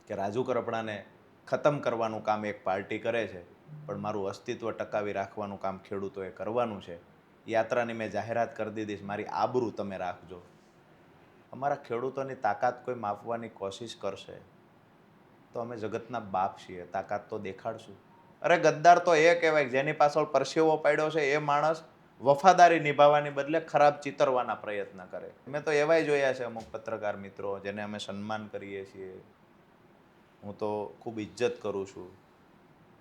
કે રાજુ કરપડાને ખતમ કરવાનું કામ એક પાર્ટી કરે છે, પણ મારું અસ્તિત્વ ટકાવી રાખવાનું કામ ખેડૂતોએ કરવાનું છે. યાત્રાની મેં જાહેરાત કરી દીધી, મારી આબરૂ તમે રાખજો. અમારા ખેડૂતોની તાકાત કોઈ માપવાની કોશિશ કરશે તો અમે જગતના બાપ છીએ, તાકાત તો દેખાડશું. અરે ગદ્દાર તો એ કહેવાય જેની પાછળ પરસેવો પાડ્યો છે એ માણસ વફાદારી નિભાવવાની બદલે ખરાબ ચિતરવાના પ્રયત્ન કરે. મેં તો એવાય જોયા છે અમુક પત્રકાર મિત્રો જેને અમે સન્માન કરીએ છીએ, હું તો ખૂબ ઇજ્જત કરું છું,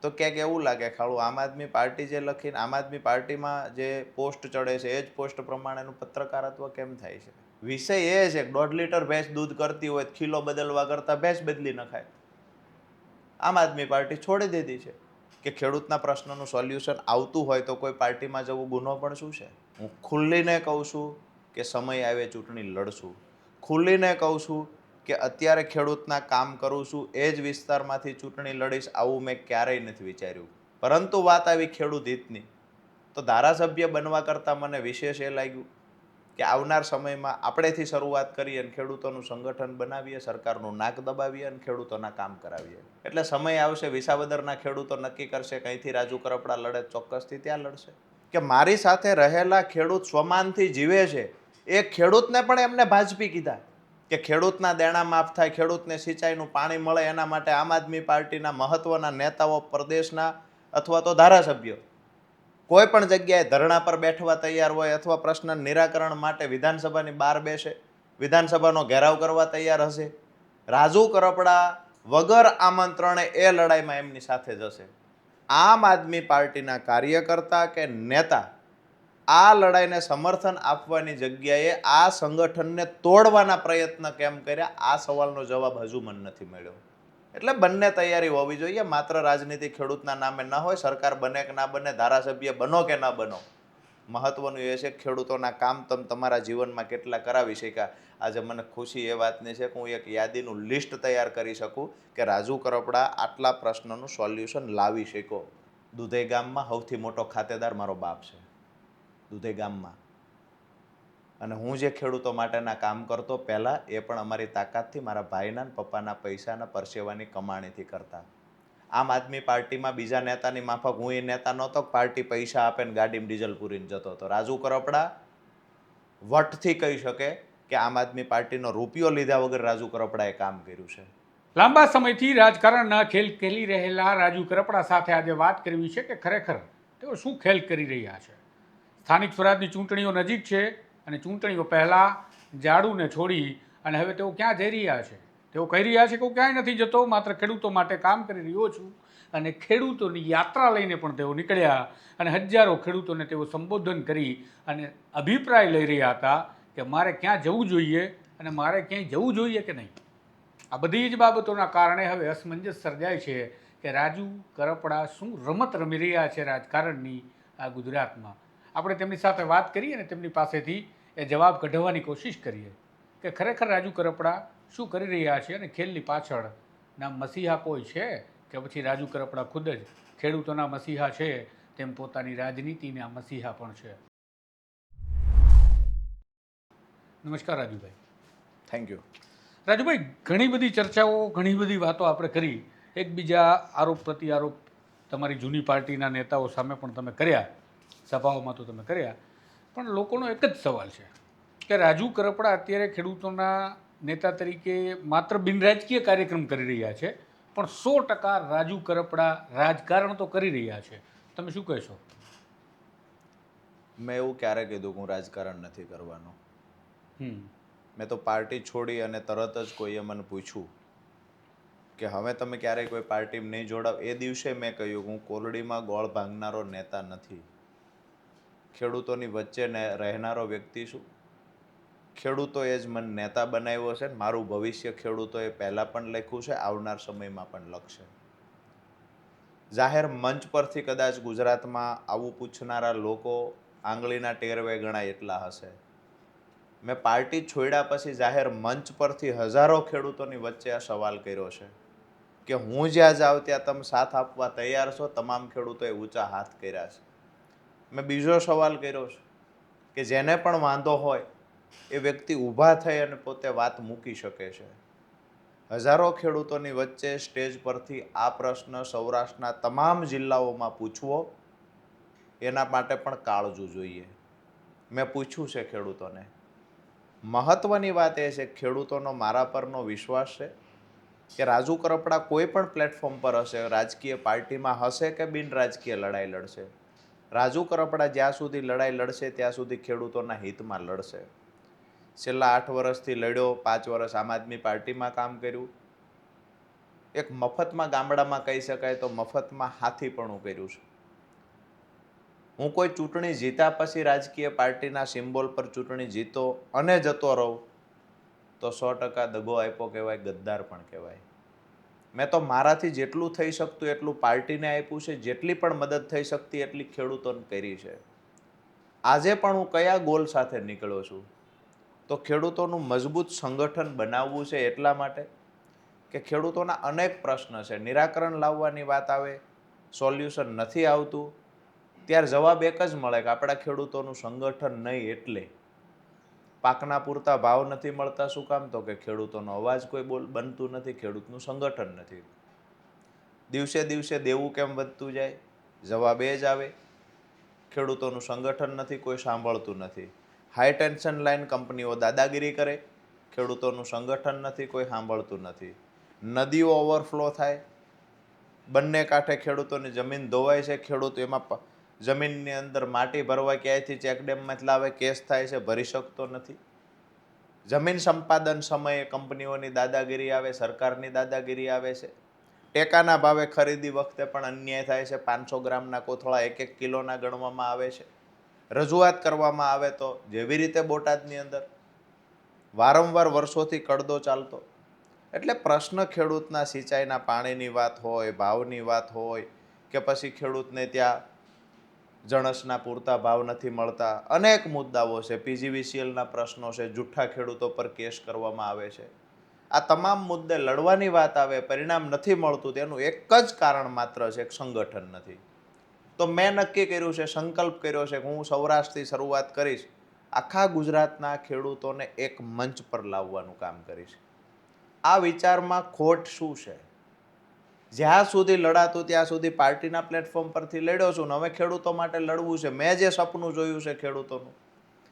તો ક્યાંક એવું લાગે ખાલું આમ આદમી પાર્ટી જે લખીને આમ આદમી પાર્ટીમાં જે પોસ્ટ ચડે છે એ જ પોસ્ટ પ્રમાણેનું પત્રકારત્વ કેમ થાય છે. વિષય એ છે કે 1.5 લીટર ભેંસ દૂધ કરતી હોય કિલો બદલવા કરતાં ભેંસ બદલી નખાય. આમ આદમી પાર્ટી છોડી દીધી છે કે ખેડૂતના પ્રશ્નનું સોલ્યુશન આવતું હોય તો કોઈ પાર્ટીમાં જવું ગુનો પણ શું છે. હું ખુલ્લીને કહું છું કે સમય આવે ચૂંટણી લડશું, ખુલ્લીને કહું છું કે અત્યારે ખેડૂતના કામ કરું છું, એ જ વિસ્તારમાંથી ચૂંટણી લડીશ, આવું મેં ક્યારેય નથી વિચાર્યું. પરંતુ વાત આવી ખેડૂત હિતની, તો ધારાસભ્ય બનવા કરતાં મને વિશેષ એ લાગ્યું કે આવનાર સમયમાં આપણેથી શરૂઆત કરીએ અને ખેડૂતોનું સંગઠન બનાવીએ, સરકારનું નાક દબાવીએ અને ખેડૂતોના કામ કરાવીએ. એટલે સમય આવશે, વિસાવદરના ખેડૂતો નક્કી કરશે કંઈથી રાજુ કરપડા લડે, ચોક્કસથી ત્યાં લડશે. કે મારી સાથે રહેલા ખેડૂત સ્વમાનથી જીવે છે એ ખેડૂતને પણ એમને ભાજપી કીધા કે ખેડૂતના દેણા માફ થાય, ખેડૂતને સિંચાઈનું પાણી મળે, એના માટે આમ આદમી પાર્ટીના મહત્વના નેતાઓ, પ્રદેશના અથવા તો ધારાસભ્યો કોઈ પણ જગ્યાએ ધરણા પર બેઠવા તૈયાર હોય અથવા પ્રશ્ન નિરાકરણ માટે વિધાનસભાની બહાર બેસે, વિધાનસભાનો ઘેરાવ કરવા તૈયાર હશે. રાજુ કરપડા વગર આમંત્રણે એ લડાઈમાં એમની સાથે જશે. આમ આદમી પાર્ટીના કાર્યકર્તા કે નેતા આ લડાઈને સમર્થન આપવાની જગ્યાએ આ સંગઠનને તોડવાના પ્રયત્ન કેમ કર્યા, આ સવાલનો જવાબ હજુ મને નથી મળ્યો. એટલે બંને તૈયારી હોવી જોઈએ. માત્ર રાજનીતિ ખેડૂતના નામે ન હોય, સરકાર બને કે ના બને, ધારાસભ્ય બનો કે ન બનો, મહત્વનું એ છે ખેડૂતોના કામ તમે તમારા જીવનમાં કેટલા કરાવી શક્યા. આજે મને ખુશી એ વાતની છે કે હું એક યાદીનું લિસ્ટ તૈયાર કરી શકું કે રાજુ કરપડા આટલા પ્રશ્નનું સોલ્યુશન લાવી શક્યો. દુધઈ ગામમાં સૌથી મોટો ખાતેદાર મારો બાપ છે, દુધઈ ગામમાં. અને હું જે ખેડૂતો માટેના કામ કરતો પહેલાં, એ પણ અમારી તાકાતથી, મારા ભાઈના પપ્પાના પૈસાના પરસેવાની કમાણીથી કરતા. આમ આદમી પાર્ટીમાં બીજા નેતાની માફક હું એ નેતા નહોતો, પાર્ટી પૈસા આપે ને ગાડીમાં ડીઝલ પૂરીને જતો હતો. રાજુ કરપડા વટથી કહી શકે કે આમ આદમી પાર્ટીનો રૂપિયો લીધા વગર રાજુ કરપડાએ કામ કર્યું છે. લાંબા સમયથી રાજકારણના ખેલ ખેલી રહેલા રાજુ કરપડા સાથે આજે વાત કરવી છે કે ખરેખર તેઓ શું ખેલ કરી રહ્યા છે. સ્થાનિક સ્વરાજની ચૂંટણીઓ નજીક છે અને ચૂંટણીઓ પહેલાં ઝાડુને છોડી અને હવે તેઓ ક્યાં જઈ રહ્યા છે. તેઓ કહી રહ્યા છે કે હું ક્યાંય નથી જતો, માત્ર ખેડૂતો માટે કામ કરી રહ્યો છું. અને ખેડૂતોની યાત્રા લઈને પણ તેઓ નીકળ્યા અને હજારો ખેડૂતોને તેઓ સંબોધન કરી અને અભિપ્રાય લઈ રહ્યા હતા કે મારે ક્યાં જવું જોઈએ અને મારે ક્યાંય જવું જોઈએ કે નહીં. આ બધી જ બાબતોના કારણે હવે અસમંજસ સર્જાય છે કે રાજુ કરપડા શું રમત રમી રહ્યા છે રાજકારણની આ ગુજરાતમાં. આપણે તેમની સાથે વાત કરીએ અને તેમની પાસેથી એ જવાબ કઢાવવાની કોશિશ કરીએ કે ખરેખર રાજુ કરપડા શું કરી રહ્યા છે અને ખેલની પાછળ ના મસીહા કોઈ છે કે પછી રાજુ કરપડા ખુદ જ ખેડૂતોના મસીહા છે તેમ પોતાની રાજનીતિના મસીહા પણ છે. નમસ્કાર રાજુભાઈ. Thank you. રાજુભાઈ, ઘણી બધી ચર્ચાઓ, ઘણી બધી વાતો આપણે કરી, એકબીજા આરોપ પ્રત્યારોપ તમારી જૂની પાર્ટીના નેતાઓ સામે પણ તમે કર્યા, સભાઓમાં તો તમે કર્યા, પણ લોકોનો એક જ સવાલ છે કે રાજુ કરપડા અત્યારે ખેડૂતોના નેતા તરીકે માત્ર બિનરાજકીય કાર્યક્રમ કરી રહ્યા છે, પણ 100% રાજુ કરપડા રાજકારણ તો કરી રહ્યા છે. તમે શું કહેશો? મેં એવું ક્યારે કીધું કે હું રાજકારણ નથી કરવાનું? મેં તો પાર્ટી છોડી અને તરત જ કોઈએ મને પૂછ્યું કે હવે તમે ક્યારેય કોઈ પાર્ટીમાં નહીં જોડાવ, એ દિવસે મેં કહ્યું કે હું કોરડીમાં ગોળ ભાંગનારો નેતા નથી. ખેડૂતોની વચ્ચે રહેનારો વ્યક્તિ છું. ખેડૂતોએ જ મને નેતા બનાવ્યો છે. મારું ભવિષ્ય ખેડૂતોએ પહેલાં પણ લખ્યું છે, આવનાર સમયમાં પણ લખશે. જાહેર મંચ પરથી કદાચ ગુજરાતમાં આવું પૂછનારા લોકો આંગળીના ટેરવે ગણાય એટલા હશે. મેં પાર્ટી છોડ્યા પછી જાહેર મંચ પરથી હજારો ખેડૂતોની વચ્ચે આ સવાલ કર્યો છે કે હું જ્યાં જાઉં ત્યાં તમે સાથ આપવા તૈયાર છો? તમામ ખેડૂતોએ ઊંચા હાથ કર્યા છે. મેં બીજો સવાલ કર્યો છે કે જેને પણ વાંધો હોય એ વ્યક્તિ ઊભા થઈ અને પોતે વાત મૂકી શકે છે. હજારો ખેડૂતોની વચ્ચે સ્ટેજ પરથી આ પ્રશ્ન સૌરાષ્ટ્રના તમામ જિલ્લાઓમાં પૂછવો, એના માટે પણ કાળજું જોઈએ. મેં પૂછ્યું છે ખેડૂતોને. મહત્વની વાત એ છે, ખેડૂતોનો મારા પરનો વિશ્વાસ છે કે રાજુ કરપડા કોઈ પણ પ્લેટફોર્મ પર હશે, રાજકીય પાર્ટીમાં હશે કે બિન રાજકીય લડાઈ લડશે, રાજુ કરપડા જ્યાં સુધી લડાઈ લડશે ત્યાં સુધી ખેડૂતોના હિતમાં લડશે. છેલ્લા 8 વર્ષથી લડ્યો, 5 વર્ષ આમ આદમી પાર્ટીમાં કામ કર્યું, એક મફતમાં ગામડામાં કહી શકાય તો મફતમાં હાથીપણું કર્યું છે. હું કોઈ ચૂંટણી જીતા પછી રાજકીય પાર્ટીના સિમ્બોલ પર ચૂંટણી જીતો અને જતો રહું તો 100% દગો આપ્યો કહેવાય, ગદ્દાર પણ કહેવાય. મેં તો મારાથી જેટલું થઈ શકતું એટલું પાર્ટીને આપ્યું છે, જેટલી પણ મદદ થઈ શકતી એટલી ખેડૂતોને કરી છે. આજે પણ હું કયા ગોલ સાથે નીકળ્યો છું? તો ખેડૂતોનું મજબૂત સંગઠન બનાવવું છે, એટલા માટે કે ખેડૂતોના અનેક પ્રશ્ન છે, નિરાકરણ લાવવાની વાત આવે, સોલ્યુશન નથી આવતું, ત્યારે જવાબ એક જ મળે કે આપણા ખેડૂતોનું સંગઠન નહીં. એટલે પાકના પૂરતા ભાવ નથી મળતા. શું કામ? તો કે ખેડૂતોનો અવાજ કોઈ બનતું નથી, ખેડૂતનું સંગઠન નથી. દિવસે દિવસે દેવું કેમ વધતું જાય? જવાબ એ જ આવે, ખેડૂતોનું સંગઠન નથી, કોઈ સાંભળતું નથી. હાઈ ટેન્શન લાઈન કંપનીઓ દાદાગીરી કરે, ખેડૂતોનું સંગઠન નથી, કોઈ સાંભળતું નથી. નદીઓ ઓવરફ્લો થાય, બંને કાંઠે ખેડૂતોની જમીન ધોવાય છે, ખેડૂત એમાં જમીનની અંદર માટી ભરવા ક્યાંયથી ચેકડેમમાંથી લાવે, કેસ થાય છે, ભરી શકતો નથી. જમીન સંપાદન સમયે કંપનીઓની દાદાગીરી આવે, સરકારની દાદાગીરી આવે છે. ટેકાના ભાવે ખરીદી વખતે પણ અન્યાય થાય છે. 500 ગ્રામના કોથળા 1-1 કિલોના ગણવામાં આવે છે. રજૂઆત કરવામાં આવે તો જેવી રીતે બોટાદની અંદર વારંવાર વર્ષોથી કડદો ચાલતો. એટલે પ્રશ્ન ખેડૂતના સિંચાઈના પાણીની વાત હોય, ભાવની વાત હોય, કે પછી ખેડૂતને ત્યાં જણસના પૂરતા ભાવ નથી મળતા, અનેક મુદ્દાઓ છે. પીજીવીસીએલના પ્રશ્નો છે, જૂઠા ખેડૂતો પર કેસ કરવામાં આવે છે. આ તમામ મુદ્દે લડવાની વાત આવે, પરિણામ નથી મળતું, તેનું એક જ કારણ માત્ર છે, સંગઠન નથી. તો મેં નક્કી કર્યું છે, સંકલ્પ કર્યો છે કે હું સૌરાષ્ટ્રથી શરૂઆત કરીશ, આખા ગુજરાતના ખેડૂતોને એક મંચ પર લાવવાનું કામ કરીશ. આ વિચારમાં ખોટ શું છે? જ્યાં સુધી લડાતું ત્યાં સુધી પાર્ટીના પ્લેટફોર્મ પરથી લડ્યો છું ને હવે ખેડૂતો માટે લડવું છે. મેં જે સપનું જોયું છે ખેડૂતોનું,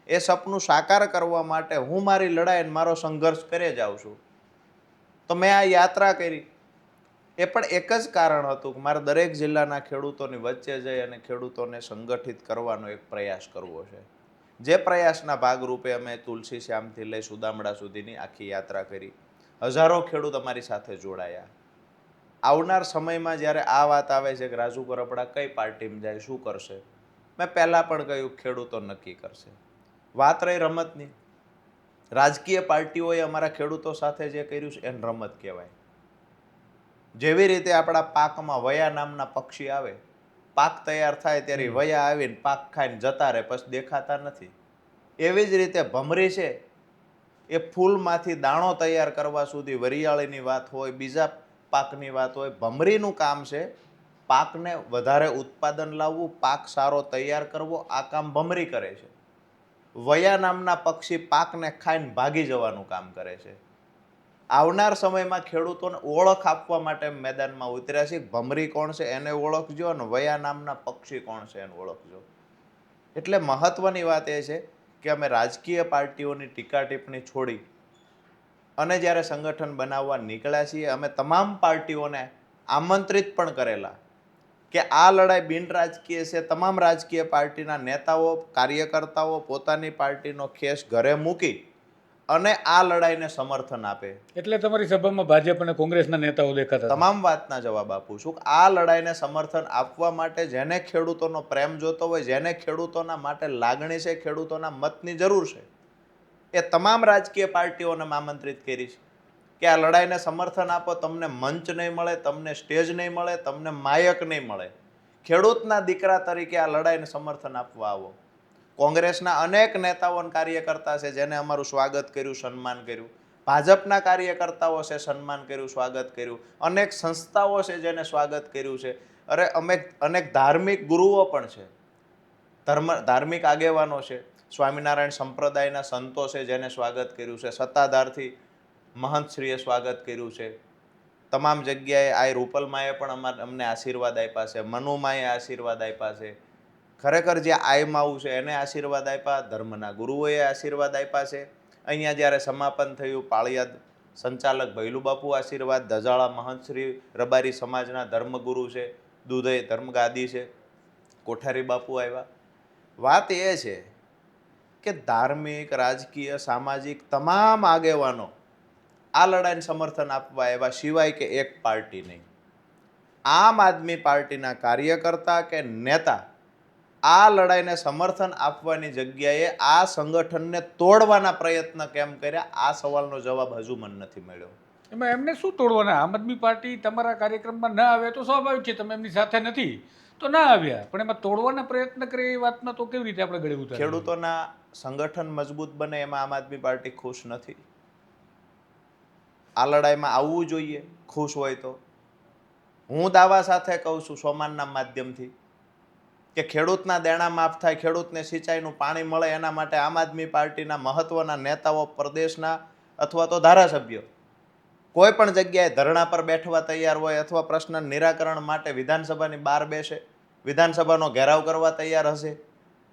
એ સપનું સાકાર કરવા માટે હું મારી લડાઈ અને મારો સંઘર્ષ કરે જાઉં છું. તો મેં આ યાત્રા કરી, એ પણ એક જ કારણ હતું કે મારે દરેક જિલ્લાના ખેડૂતોની વચ્ચે જઈ અને ખેડૂતોને સંગઠિત કરવાનો એક પ્રયાસ કરવો છે. જે પ્રયાસના ભાગરૂપે અમે તુલસી શ્યામથી લઈ સુદામડા સુધીની આખી યાત્રા કરી. હજારો ખેડૂત અમારી સાથે જોડાયા. આવનાર સમયમાં જ્યારે આ વાત આવે છે કે રાજુ કરપડા કઈ પાર્ટીમાં જાય, શું કરશે, મેં પહેલાં પણ કહ્યું, ખેડૂતો નક્કી કરશે. વાત રહી રમતની, રાજકીય પાર્ટીઓએ અમારા ખેડૂતો સાથે જે કર્યું છે એને રમત કહેવાય. જેવી રીતે આપણા પાકમાં વયા નામના પક્ષી આવે, પાક તૈયાર થાય ત્યારે વયા આવીને પાક ખાઈને જતા રહે, પછી દેખાતા નથી. એવી જ રીતે ભમરી છે, એ ફૂલમાંથી દાણો તૈયાર કરવા સુધી, વરિયાળીની વાત હોય, બીજા પાકની વાત હોય, ભમરીનું કામ છે પાકને વધારે ઉત્પાદન લાવવું, પાક સારો તૈયાર કરવો. આ કામ ભમરી કરે છે. વયા નામના પક્ષી પાકને ખાઈને ભાગી જવાનું કામ કરે છે. આવનાર સમયમાં ખેડૂતોને ઓળખ આપવા માટે મેદાનમાં ઉતર્યા છે. ભમરી કોણ છે એને ઓળખજો, અને વયા નામના પક્ષી કોણ છે એને ઓળખજો. એટલે મહત્વની વાત એ છે કે અમે રાજકીય પાર્ટીઓની ટીકા ટિપ્પણી છોડી અને જ્યારે સંગઠન બનાવવા નીકળ્યા છીએ, અમે તમામ પાર્ટીઓને આમંત્રિત પણ કરેલા કે આ લડાઈ બિન રાજકીય છે. તમામ રાજકીય પાર્ટીના નેતાઓ, કાર્યકર્તાઓ પોતાની પાર્ટીનો ખેસ ઘરે મૂકી અને આ લડાઈને સમર્થન આપે. એટલે તમારી સભામાં ભાજપ અને કોંગ્રેસના નેતાઓ દેખાતા હતા. તમામ વાતના જવાબ આપું છું. આ લડાઈને સમર્થન આપવા માટે જેને ખેડૂતોનો પ્રેમ જોતો હોય, જેને ખેડૂતોના માટે લાગણી છે, ખેડૂતોના મતની જરૂર છે, એ તમામ રાજકીય પાર્ટીઓને આમંત્રિત કરીશ કે આ લડાઈને સમર્થન આપો. તમને મંચ નહીં મળે, તમને સ્ટેજ નહીં મળે, તમને માયક નહીં મળે. ખેડૂતના દીકરા તરીકે આ લડાઈને સમર્થન આપવા આવો. કોંગ્રેસના અનેક નેતાઓ અને કાર્યકર્તા છે જેને અમારું સ્વાગત કર્યું, સન્માન કર્યું. ભાજપના કાર્યકર્તાઓ છે, સન્માન કર્યું, સ્વાગત કર્યું. અનેક સંસ્થાઓ છે જેને સ્વાગત કર્યું છે. અરે અનેક ધાર્મિક ગુરુઓ પણ છે, ધાર્મિક આગેવાનો છે, સ્વામિનારાયણ સંપ્રદાયના સંતો છે જેને સ્વાગત કર્યું છે. સત્તાધારથી મહંતશ્રીએ સ્વાગત કર્યું છે. તમામ જગ્યાએ આ રૂપલમાએ પણ અમને આશીર્વાદ આપ્યા છે, મનુમાએ આશીર્વાદ આપ્યા છે. ખરેખર જે આયમાવું છે એને આશીર્વાદ આપ્યા, ધર્મના ગુરુઓએ આશીર્વાદ આપ્યા છે. અહીંયા જ્યારે સમાપન થયું, પાળિયાદ સંચાલક ભૈલુબાપુ આશીર્વાદ, ધજાળા મહંતશ્રી રબારી સમાજના ધર્મગુરુ છે, દુધઈ ધર્મગાદી છે, કોઠારી બાપુ આવ્યા. વાત એ છે કે ધાર્મિક, રાજકીય, સામાજિક તમામ આગેવાનો આ લડાઈને સમર્થન આપવા આવ્યા, સિવાય કે એક પાર્ટી નહીં. આમ આદમી પાર્ટીના કાર્યકર્તા કે નેતા આ લડાઈને સમર્થન આપવાની જગ્યાએ આ સંગઠનને તોડવાના પ્રયત્ન કેમ કર્યા, આ સવાલનો જવાબ હજુ મને નથી મળ્યો. એમાં એમને શું તોડવાના? આમ આદમી પાર્ટી તમારા કાર્યક્રમમાં ન આવે તો સ્વાભાવિક છે, તમે એમની સાથે નથી તો ના આવ્યા, પણ એમાં તોડવાના પ્રયત્ન કરે એ વાતમાં તો કેવી રીતે આપણે ગળે ઉતારીએ? ખેડૂતોના સંગઠન મજબૂત બને એમાં આમ આદમી પાર્ટી ખુશ નથી. આ લડાઈમાં આવવું જોઈએ ખુશ હોય તો. હું દાવા સાથે કહું છું સોમાનના માધ્યમથી કે ખેડૂતના દેણા માફ થાય, ખેડૂતને સિંચાઈનું પાણી મળે, એના માટે આમ આદમી પાર્ટીના મહત્વના નેતાઓ, પ્રદેશના અથવા તો ધારાસભ્યો કોઈ પણ જગ્યાએ ધરણા પર બેઠવા તૈયાર હોય અથવા પ્રશ્ન નિરાકરણ માટે વિધાનસભાની બહાર બેસે, વિધાનસભાનો ઘેરાવ કરવા તૈયાર હશે.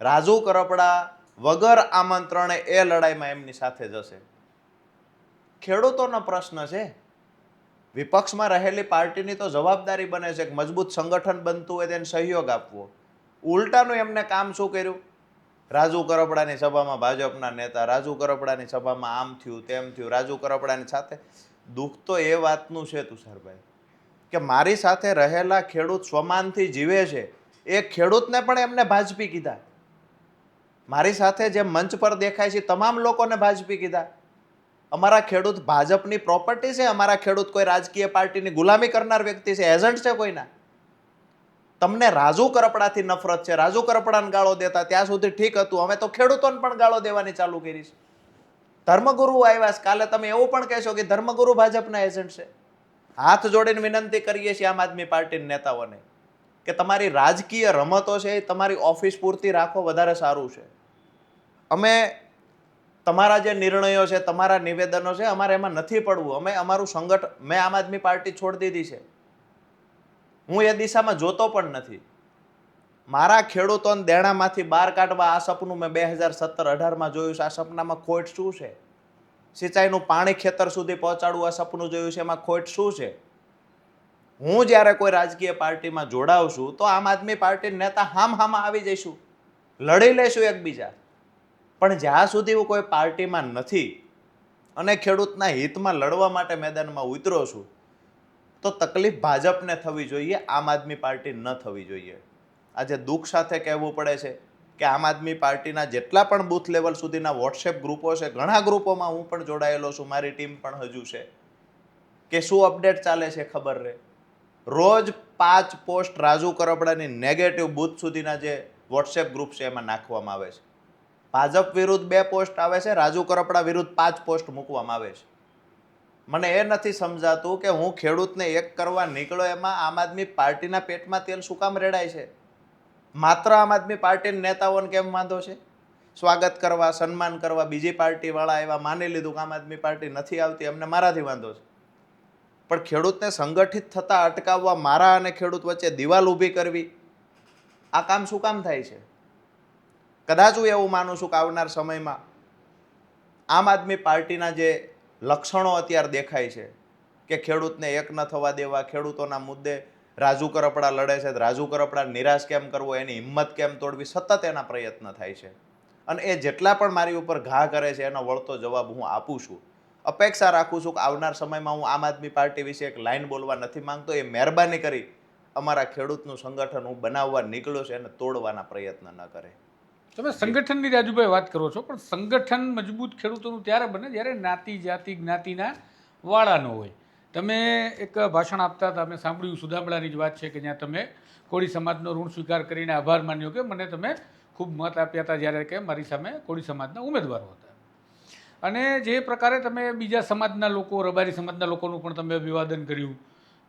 રાજુ કરપડા વગર આમંત્રણે એ લડાઈમાં એમની સાથે જશે. ખેડૂતોનો પ્રશ્ન છે. વિપક્ષમાં રહેલી પાર્ટીની તો જવાબદારી બને છે કે મજબૂત સંગઠન બનતું હોય તેને સહયોગ આપવો. ઉલટાનું એમને કામ શું કર્યું? રાજુ કરપડાની સભામાં ભાજપના નેતા, રાજુ કરપડાની સભામાં આમ થયું તેમ થયું, રાજુ કરપડાની સાથે. દુઃખ તો એ વાતનું છે તુષારભાઈ કે મારી સાથે રહેલા ખેડૂત સ્વમાનથી જીવે છે એ ખેડૂતને પણ એમને ભાજપી કીધા. મારી સાથે જે મંચ પર દેખાય છે તમામ લોકોને ભાજપી કીધા. અમારા ખેડૂત ભાજપની પ્રોપર્ટી છે, અમારા ખેડૂત કોઈ રાજકીય પાર્ટીની ગુલામી કરનાર વ્યક્તિ છે, એજન્ટ છે કોઈના. તમને રાજુ કરપડાથી નફરત છે, રાજુ કરપડાને ગાળો દેતા ત્યાં સુધી ઠીક હતું, અમે તો ખેડૂતોને પણ ગાળો દેવાની ચાલુ કરી છે. ધર્મગુરુ આવ્યા છે, કાલે તમે એવું પણ કહેશો કે ધર્મગુરુ ભાજપના એજન્ટ છે. હાથ જોડીને વિનંતી કરીએ છીએ આમ આદમી પાર્ટીના નેતાઓને કે તમારી રાજકીય રમતો છે એ તમારી ઓફિસ પૂરતી રાખો, વધારે સારું છે. અમે તમારા જે નિર્ણયો છે, તમારા નિવેદનો છે, અમારે એમાં નથી પડવું. અમે અમારું સંગઠન, મેં આમ આદમી પાર્ટી છોડી દીધી છે, હું એ દિશામાં જોતો પણ નથી. મારા ખેડૂતોને દેણામાંથી બહાર કાઢવા આ સપનું મેં 2017-18માં જોયું છે. આ સપનામાં ખોટ શું છે? સિંચાઈનું પાણી ખેતર સુધી પહોંચાડવું આ સપનું જોયું છે, એમાં ખોટ શું છે? હું જ્યારે કોઈ રાજકીય પાર્ટીમાં જોડાવશું તો આમ આદમી પાર્ટી નેતા હામાં આવી જઈશું, લડી લેશું એકબીજા. પણ જ્યાં સુધી હું કોઈ પાર્ટીમાં નથી અને ખેડૂતના હિતમાં લડવા માટે મેદાનમાં ઉતરો છું તો તકલીફ ભાજપને થવી જોઈએ, આમ આદમી પાર્ટી ન થવી જોઈએ. આજે દુઃખ સાથે કહેવું પડે છે કે આમ આદમી પાર્ટીના જેટલા પણ બૂથ લેવલ સુધીના વોટ્સએપ ગ્રુપો છે, ઘણા ગ્રુપોમાં હું પણ જોડાયેલો છું, મારી ટીમ પણ હજુ છે, કે શું અપડેટ ચાલે છે ખબર રહે. રોજ 5 પોસ્ટ રાજુ કરપડાની નેગેટિવ બૂથ સુધીના જે વોટ્સએપ ગ્રુપ છે એમાં નાખવામાં આવે છે. ભાજપ વિરુદ્ધ 2 પોસ્ટ આવે છે, રાજુ કરપડા વિરુદ્ધ 5 પોસ્ટ મૂકવામાં આવે છે. મને એ નથી સમજાતું કે હું ખેડૂતને એક કરવા નીકળ્યો એમાં આમ આદમી પાર્ટીના પેટમાં તેલ શું કામ રેડાય છે? માત્ર આમ આદમી પાર્ટીના નેતાઓને કેમ વાંધો છે? સ્વાગત કરવા, સન્માન કરવા બીજી પાર્ટીવાળા આવ્યા, માની લીધું કે આમ આદમી પાર્ટી નથી આવતી, એમને મારાથી વાંધો છે. પણ ખેડૂતને સંગઠિત થતા અટકાવવા, મારા અને ખેડૂત વચ્ચે દિવાલ ઊભી કરવી, આ કામ શું કામ થાય છે? કદાચ હું એવું માનું છું કે આવનાર સમયમાં આમ આદમી પાર્ટીના જે લક્ષણો અત્યારે દેખાય છે કે ખેડૂતને એક ન થવા દેવા, ખેડૂતોના મુદ્દે રાજુ કરપડા લડે છે, રાજુ કરપડા નિરાશ કેમ કરવો, એની હિંમત કેમ તોડવી, સતત એના પ્રયત્ન થાય છે. અને એ જેટલા પણ મારી ઉપર ઘા કરે છે એનો વળતો જવાબ હું આપું છું. અપેક્ષા રાખું છું કે આવનાર સમયમાં હું આમ આદમી પાર્ટી વિશે એક લાઈન બોલવા નથી માંગતો. એ મહેરબાની કરી અમારા ખેડૂતનું સંગઠન હું બનાવવા નીકળ્યો છે એને તોડવાના પ્રયત્ન ન કરે. તમે સંગઠનની રાજુભાઈ વાત કરો છો, પણ સંગઠન મજબૂત ખેડૂતોનું ત્યારે બને જ્યારે નાતી જાતિ જ્ઞાતિના વાળાનો હોય. તમે એક ભાષણ આપતા હતા, મેં સાંભળ્યું, સુદામડાની જ વાત છે કે જ્યાં તમે કોળી સમાજનો ઋણ સ્વીકાર કરીને આભાર માન્યો કે મને તમે ખૂબ મત આપ્યા હતા જ્યારે કે મારી સામે કોળી સમાજના ઉમેદવારો હતા. અને જે પ્રકારે તમે બીજા સમાજના લોકો, રબારી સમાજના લોકોનું પણ તમે અભિવાદન કર્યું,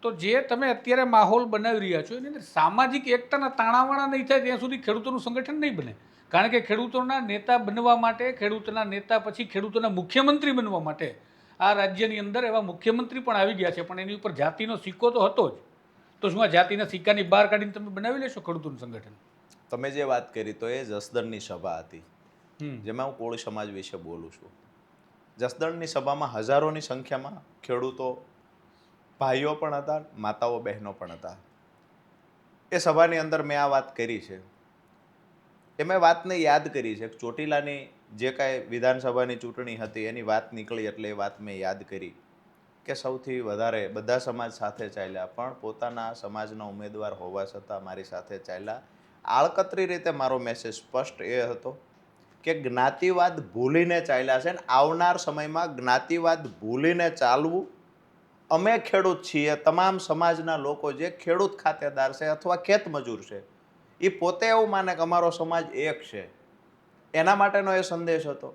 તો જે તમે અત્યારે માહોલ બનાવી રહ્યા છો એની અંદર સામાજિક એકતાના તાણાવાણા નહીં થાય ત્યાં સુધી ખેડૂતોનું સંગઠન નહીં બને. કારણ કે ખેડૂતોના નેતા બનવા માટે, ખેડૂતોના નેતા પછી ખેડૂતોના મુખ્યમંત્રી બનવા માટે આ રાજ્યની અંદર એવા મુખ્યમંત્રી પણ આવી ગયા છે, પણ એની ઉપર જાતિનો સિક્કો તો હતો જ. તો શું આ જાતિના સિક્કાની બહાર કાઢીને તમે બનાવી લેશો ખેડૂતોનું સંગઠન? તમે જે વાત કરી તો એ જસદણની સભા હતી, હમ. જેમાં હું કોળી સમાજ વિશે બોલું છું. જસદણની સભામાં હજારોની સંખ્યામાં ખેડૂતો ભાઈઓ પણ હતા, માતાઓ બહેનો પણ હતા. એ સભાની અંદર મેં આ વાત કરી છે. એ મેં વાતને યાદ કરી છે. ચોટીલાની જે કાંઈ વિધાનસભાની ચૂંટણી હતી એની વાત નીકળી એટલે એ વાત મેં યાદ કરી કે સૌથી વધારે બધા સમાજ સાથે ચાલ્યા, પણ પોતાના સમાજના ઉમેદવાર હોવા છતાં મારી સાથે ચાલ્યા. આળકતરી રીતે મારો મેસેજ સ્પષ્ટ એ હતો કે જ્ઞાતિવાદ ભૂલીને ચાલ્યા છે ને આવનાર સમયમાં જ્ઞાતિવાદ ભૂલીને ચાલવું. અમે ખેડૂત છીએ, તમામ સમાજના લોકો જે ખેડૂત ખાતેદાર છે અથવા ખેતમજૂર છે એ પોતે એવું માને કે અમારો સમાજ એક છે. એના માટેનો એ સંદેશ હતો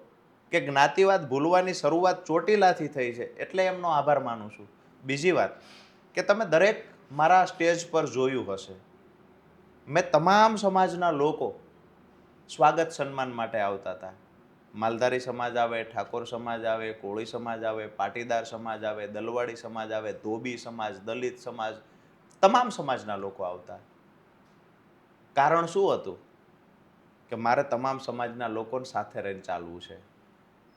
કે જ્ઞાતિવાદ ભૂલવાની શરૂઆત ચોટીલાથી થઈ છે, એટલે એમનો આભાર માનું છું. બીજી વાત કે તમે દરેક મારા સ્ટેજ પર જોયું હશે, મેં તમામ સમાજના લોકો સ્વાગત સન્માન માટે આવતા હતા. માલધારી સમાજ આવે, ઠાકોર સમાજ આવે, કોળી સમાજ આવે, પાટીદાર સમાજ આવે, દલવાડી સમાજ આવે, ધોબી સમાજ, દલિત સમાજ, તમામ સમાજના લોકો આવતા. કારણ શું હતું કે મારે તમામ સમાજના લોકોને સાથે રહીને ચાલવું છે.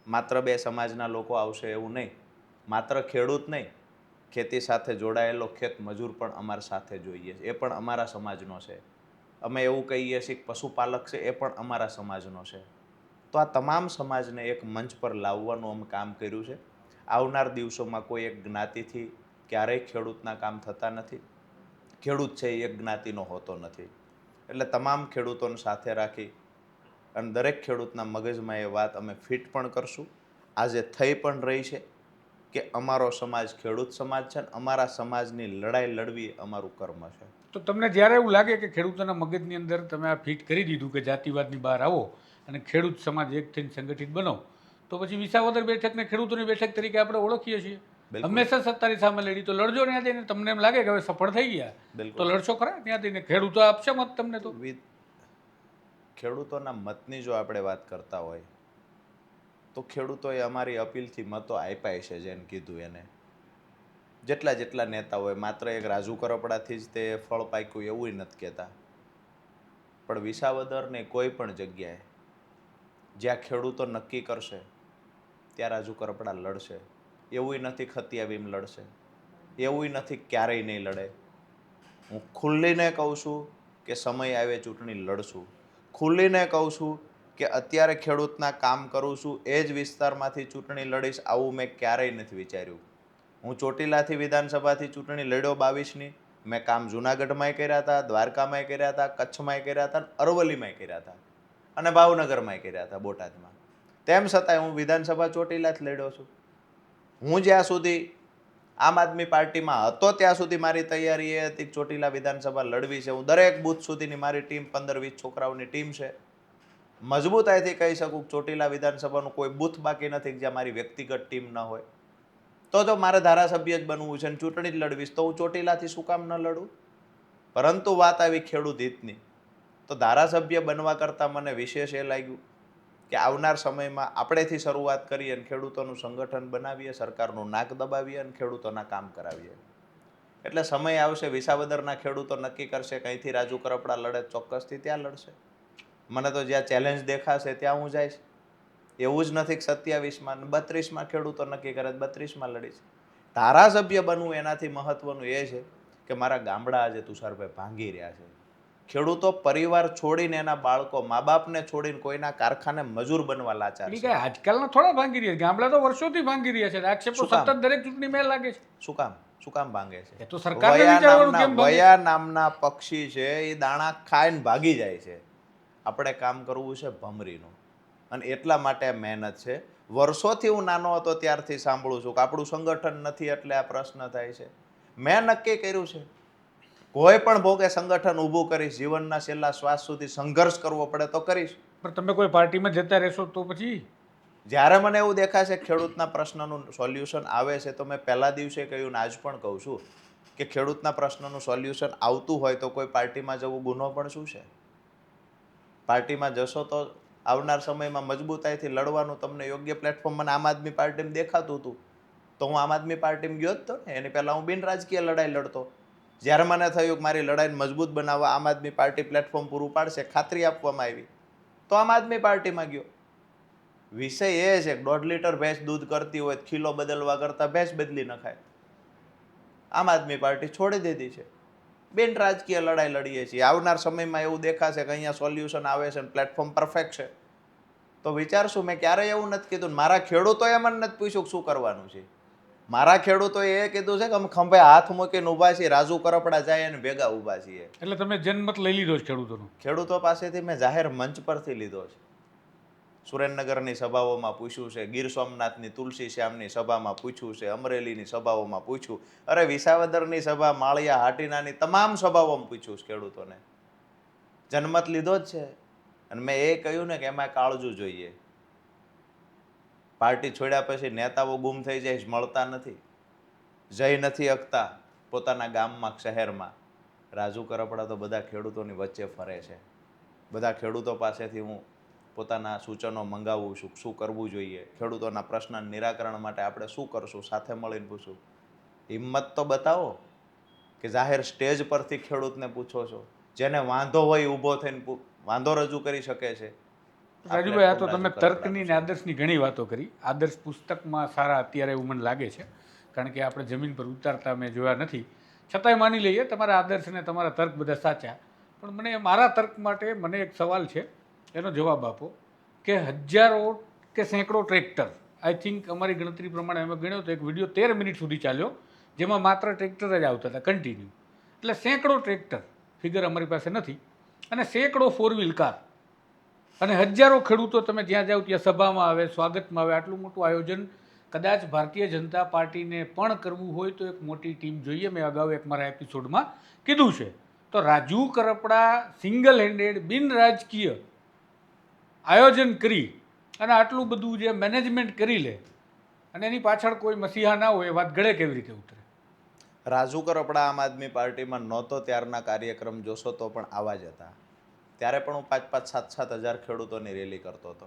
માત્ર બે સમાજના લોકો આવશે એવું નહીં, માત્ર ખેડૂત નહીં, ખેતી સાથે જોડાયેલો ખેત મજૂર પણ અમારા સાથે જોઈએ, એ પણ અમારા સમાજનો છે. અમે એવું કહીએ છીએ કે પશુપાલક છે, એ પણ અમારા સમાજનો છે. તો આ તમામ સમાજને એક મંચ પર લાવવાનું અમે કામ કર્યું છે. આવનાર દિવસોમાં કોઈ એક જ્ઞાતિથી ક્યારેય ખેડૂતના કામ થતા નથી. ખેડૂત છે એ એક જ્ઞાતિનો હોતો નથી. એટલે તમામ ખેડૂતોને સાથે રાખી અને દરેક ખેડૂતના મગજમાં એ વાત અમે ફિટ પણ કરશું. આજે થઈ પણ રહી છે કે અમારો સમાજ ખેડૂત સમાજ છે અને અમારા સમાજની લડાઈ લડવી અમારું કર્મ છે. તો તમને જ્યારે એવું લાગે કે ખેડૂતોના મગજની અંદર તમે આ ફિટ કરી દીધું કે જાતિવાદની બહાર આવો અને ખેડૂત સમાજ એક થઈને સંગઠિત બનો, તો પછી વિસાવદર બેઠકને ખેડૂતોની બેઠક તરીકે આપણે ઓળખીએ છીએ. બિલકુલ. હંમેશા સત્તાની સામે લડી તો લડજો. ત્યાં જઈને તમને એમ લાગે કે હવે સફળ થઈ ગયા બિલકુલ. તો લડશો ખરા. ત્યાં જઈને ખેડૂતો આપશે મત તમને. તો ખેડૂતોના મતની જો આપણે વાત કરતા હોય તો ખેડૂતોએ અમારી અપીલથી મતો આપ્યા છે. જેને કીધું એને જેટલા નેતાઓએ, માત્ર એક રાજુ કરપડાથી જ તે ફળ પાક્યું એવું નથી કહેતા, પણ વિસાવદરને કોઈ પણ જગ્યાએ જ્યાં ખેડૂતો નક્કી કરશે ત્યાં રાજુ કરપડા લડશે. એવું નથી ખતિયાવીમ લડશે, એવું નથી ક્યારેય નહીં લડે. હું ખુલ્લીને કહું છું કે સમય આવે ચૂંટણી લડશું. ખુલ્લીને કહું છું કે અત્યારે ખેડૂતના કામ કરું છું એ જ વિસ્તારમાંથી ચૂંટણી લડીશ, આવું મેં ક્યારેય નથી વિચાર્યું. હું ચોટીલાથી વિધાનસભાથી ચૂંટણી લડ્યો 22ની. મેં કામ જુનાગઢમાંય કર્યા હતા, દ્વારકામાંય કર્યા હતા, કચ્છમાંય કર્યા હતા, અરવલ્લીમાંય કર્યા હતા અને ભાવનગરમાંય કર્યા હતા, બોટાદમાં. તેમ છતાંય હું વિધાનસભા ચોટીલાથી લડ્યો છું. હું જ્યાં સુધી આમ આદમી પાર્ટીમાં હતો ત્યાં સુધી મારી તૈયારી એ હતી કે ચોટીલા વિધાનસભા લડવી છે. હું દરેક બૂથ સુધીની મારી ટીમ 15-20 છોકરાઓની ટીમ છે. મજબૂતાઈથી કહી શકું કે ચોટીલા વિધાનસભાનું કોઈ બૂથ બાકી નથી જ્યાં મારી વ્યક્તિગત ટીમ ન હોય. તો મારે ધારાસભ્ય જ બનવું છે અને ચૂંટણી જ લડવીશ તો હું ચોટીલાથી શું કામ ન લડું? પરંતુ વાત આવી ખેડૂત હિતની, તો ધારાસભ્ય બનવા કરતાં મને વિશેષ એ લાગ્યું કે આવનાર સમયમાં આપણેથી શરૂઆત કરીએ અને ખેડૂતોનું સંગઠન બનાવીએ, સરકારનું નાક દબાવીએ અને ખેડૂતોના કામ કરાવીએ. એટલે સમય આવશે, વિસાવદરના ખેડૂતો નક્કી કરશે કે અહીંથી રાજુ કરપડા લડે, ચોક્કસથી ત્યાં લડશે. મને તો જ્યાં ચેલેન્જ દેખાશે ત્યાં હું જઈશ. એવું જ નથી કે 27માં 32માં ખેડૂતો નક્કી કરે 32માં લડીશ. ધારાસભ્ય બનવું એનાથી મહત્વનું એ છે કે મારા ગામડા આજે તુષારભાઈ ભાંગી રહ્યા છે. ખેડૂતો પરિવાર છોડીને, એના બાળકો મા બાપને છોડીને કોઈના કારખાને મજૂર બનવા લાચાર છે. આજકાલના થોડા ભાંગી રહ્યા છે, ગામડા તો વર્ષોથી ભાંગી રહ્યા છે. આક્ષેપો સતત દરેક ચૂંટણી મેં લાગે છે. શું કામ ભાંગે છે? એ તો સરકારને વિચારવાનું કેમ ભાંગે? વયા નામના પક્ષી છે એ દાણા ખાઈને ભાગી જાય છે. આપણે કામ કરવું છે ભમરીનું અને એટલા માટે મહેનત છે. વર્ષોથી હું નાનો હતો ત્યારથી સાંભળું છું કે આપણું સંગઠન નથી એટલે આ પ્રશ્ન થાય છે. મેં નક્કી કર્યું છે કોઈ પણ ભોગે સંગઠન ઊભું કરીશ, જીવનના છેલ્લા શ્વાસ સુધી સંઘર્ષ કરવો પડે તો કરીશ. પણ તમે કોઈ પાર્ટીમાં જતા રહેશો તો પછી? જ્યારે મને એવું દેખાશે ખેડૂતના પ્રશ્નનું સોલ્યુશન આવે છે તો મેં પહેલા દિવસે કહ્યું ને આજ પણ કહું છું કે ખેડૂતના પ્રશ્નનું સોલ્યુશન આવતું હોય તો કોઈ પાર્ટીમાં જવું ગુનો પણ શું છે? પાર્ટીમાં જશો તો આવનાર સમયમાં મજબૂતાઈથી લડવાનું તમને યોગ્ય પ્લેટફોર્મ મને આમ આદમી પાર્ટીમાં દેખાતું હતું તો હું આમ આદમી પાર્ટીમાં ગયો જ તો ને. એની પહેલાં હું બિન રાજકીય લડાઈ લડતો. જ્યારે મને થયું કે મારી લડાઈને મજબૂત બનાવવા આમ આદમી પાર્ટી પ્લેટફોર્મ પૂરું પાડશે, ખાતરી આપવામાં આવી, તો આમ આદમી પાર્ટીમાં ગયો. વિષય એ છે કે 1.5 લીટર ભેંસ દૂધ કરતી હોય ખીલો બદલવા કરતાં ભેંસ બદલી નખાય. આમ આદમી પાર્ટી છોડી દીધી છે. બિન રાજકીય લડાઈ લડીએ છીએ. આવનાર સમયમાં એવું દેખાશે કે અહીંયા સોલ્યુશન આવે છે અને પ્લેટફોર્મ પરફેક્ટ છે તો વિચારશું. મેં ક્યારેય એવું નથી કીધું. મારા ખેડૂતોએ મને નથી પૂછ્યું કે શું કરવાનું છે. મારા ખેડૂતોએ એ કીધું છે કે અમે ખંભે હાથ મૂકીને ઊભા છીએ, રાજુ કરપડા જાય અને ભેગા ઊભા છીએ. એટલે તમે જનમત લઈ લીધો છે ખેડૂતોનો? ખેડૂતો પાસેથી મેં જાહેર મંચ પરથી લીધો છે. સુરેન્દ્રનગરની સભાઓમાં પૂછ્યું છે, ગીર સોમનાથની તુલસી શ્યામની સભામાં પૂછ્યું છે, અમરેલીની સભાઓમાં પૂછ્યું, અરે વિસાવદરની સભા, માળિયા હાટીનાની તમામ સભાઓમાં પૂછ્યું છે ખેડૂતોને. જનમત લીધો જ છે. અને મેં એ કહ્યું ને કે એમાં કાળજું જોઈએ. પાર્ટી છોડ્યા પછી નેતાઓ ગુમ થઈ જાય, મળતા નથી, જઈ નથી શકતા પોતાના ગામમાં, શહેરમાં. રાજુ કરપડા તો બધા ખેડૂતોની વચ્ચે ફરે છે. બધા ખેડૂતો પાસેથી હું પોતાના સૂચનો મંગાવું છું, શું કરવું જોઈએ, ખેડૂતોના પ્રશ્નના નિરાકરણ માટે આપણે શું કરશું, સાથે મળીને પૂછું. હિંમત તો બતાવો કે જાહેર સ્ટેજ પરથી ખેડૂતને પૂછો છો. જેને વાંધો હોય ઊભો થઈને વાંધો રજૂ કરી શકે છે. રાજુભાઈ, આ તો તમે તર્કની ને આદર્શની ઘણી વાતો કરી. આદર્શ પુસ્તકમાં સારા અત્યારે એવું મને લાગે છે, કારણ કે આપણે જમીન પર ઉતારતા મેં જોયા નથી. છતાંય માની લઈએ તમારા આદર્શ અને તમારા તર્ક બધા સાચા. પણ મને મારા તર્ક માટે મને એક સવાલ છે, એનો જવાબ આપો કે હજારો કે સેંકડો ટ્રેક્ટર, આઈ થિંક અમારી ગણતરી પ્રમાણે અમે ગણ્યો તો એક વિડીયો 13 મિનિટ સુધી ચાલ્યો, જેમાં માત્ર ટ્રેક્ટર જ આવતા હતા કન્ટિન્યુ. એટલે સેંકડો ટ્રેક્ટર, ફિગર અમારી પાસે નથી, અને સેંકડો 4 વ્હીલ કાર, અને હજારો ખેડૂતો. તમે જ્યાં જાઓ ત્યાં સભામાં આવે, સ્વાગતમાં આવે. આટલું મોટું આયોજન કદાચ ભારતીય જનતા પાર્ટીને પણ કરવું હોય તો એક મોટી ટીમ જોઈએ. મેં અગાઉ એક મારા એપિસોડમાં કીધું છે. તો રાજુ કરપડા સિંગલ હેન્ડેડ બિન રાજકીય આયોજન કરી અને આટલું બધું જે મેનેજમેન્ટ કરી લે, અને એની પાછળ કોઈ મસીહા ના હોય, એ વાત ગળે કેવી રીતે ઉતરે? રાજુ કરપડા આમ આદમી પાર્ટીમાં નહોતો ત્યારના કાર્યક્રમ જોશો તો પણ આવા જ હતા. ત્યારે પણ હું 5-5, 7-7 હજાર ખેડૂતોની રેલી કરતો હતો.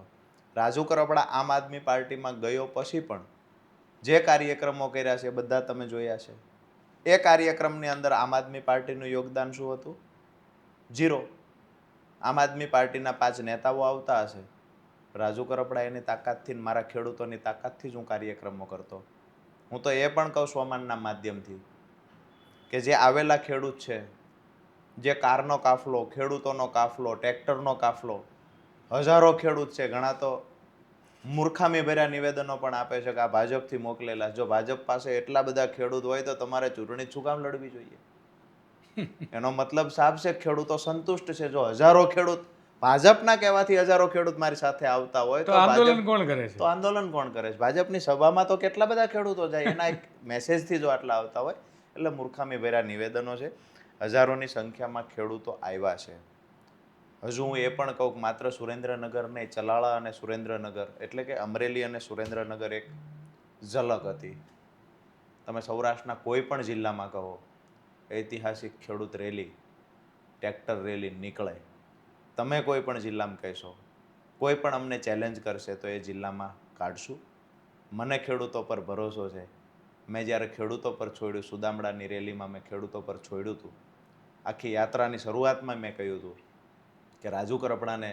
રાજુ કરપડા આમ આદમી પાર્ટીમાં ગયો પછી પણ જે કાર્યક્રમો કર્યા છે એ બધા તમે જોયા છે. એ કાર્યક્રમની અંદર આમ આદમી પાર્ટીનું યોગદાન શું હતું? 0. આમ આદમી પાર્ટીના 5 નેતાઓ આવતા હશે. રાજુ કરપડા એની તાકાતથી, મારા ખેડૂતોની તાકાતથી જ હું કાર્યક્રમો કરતો. હું તો એ પણ કહું સોમાનના માધ્યમથી કે જે આવેલા ખેડૂત છે, જે કારનો કાફલો, ખેડૂતોનો કાફલો, ટ્રેક્ટરનો કાફલો, હજારો ખેડૂત છે. ઘણા તો મૂર્ખામી ભર્યા નિવેદનો પણ આપે છે કે આ ભાજપથી મોકલેલા. જો ભાજપ પાસે એટલા બધા ખેડૂત હોય તો તમારે ચૂંટણી શું કામ લડવી જોઈએ? એનો મતલબ સાફ છે, ખેડૂતો સંતુષ્ટ છે. જો હજારો ખેડૂત ભાજપના કહેવાથી હજારો ખેડૂત મારી સાથે આવતા હોય તો આંદોલન કોણ કરે છે? તો આંદોલન કોણ કરે છે? ભાજપની સભામાં તો કેટલા બધા ખેડૂતો જાય, એના એક મેસેજથી જો આટલા આવતા હોય. એટલે મૂર્ખામી ભર્યા નિવેદનો છે. હજારોની સંખ્યામાં ખેડૂતો આવ્યા છે. હજુ હું એ પણ કહું કે માત્ર સુરેન્દ્રનગર નહીં, ચલાળા અને સુરેન્દ્રનગર, એટલે કે અમરેલી અને સુરેન્દ્રનગર એક ઝલક હતી. તમે સૌરાષ્ટ્રના કોઈ પણ જિલ્લામાં કહો, ઐતિહાસિક ખેડૂત રેલી, ટ્રેક્ટર રેલી નીકળે. તમે કોઈ પણ જિલ્લામાં કહેશો, કોઈ પણ અમને ચેલેન્જ કરશે તો એ જિલ્લામાં કાઢશું. મને ખેડૂતો પર ભરોસો છે. મેં જ્યારે ખેડૂતો પર છોડ્યું, સુદામડાની રેલીમાં મેં ખેડૂતો પર છોડ્યું હતું. આખી યાત્રાની શરૂઆતમાં મેં કહ્યું હતું કે રાજુ કરપડાને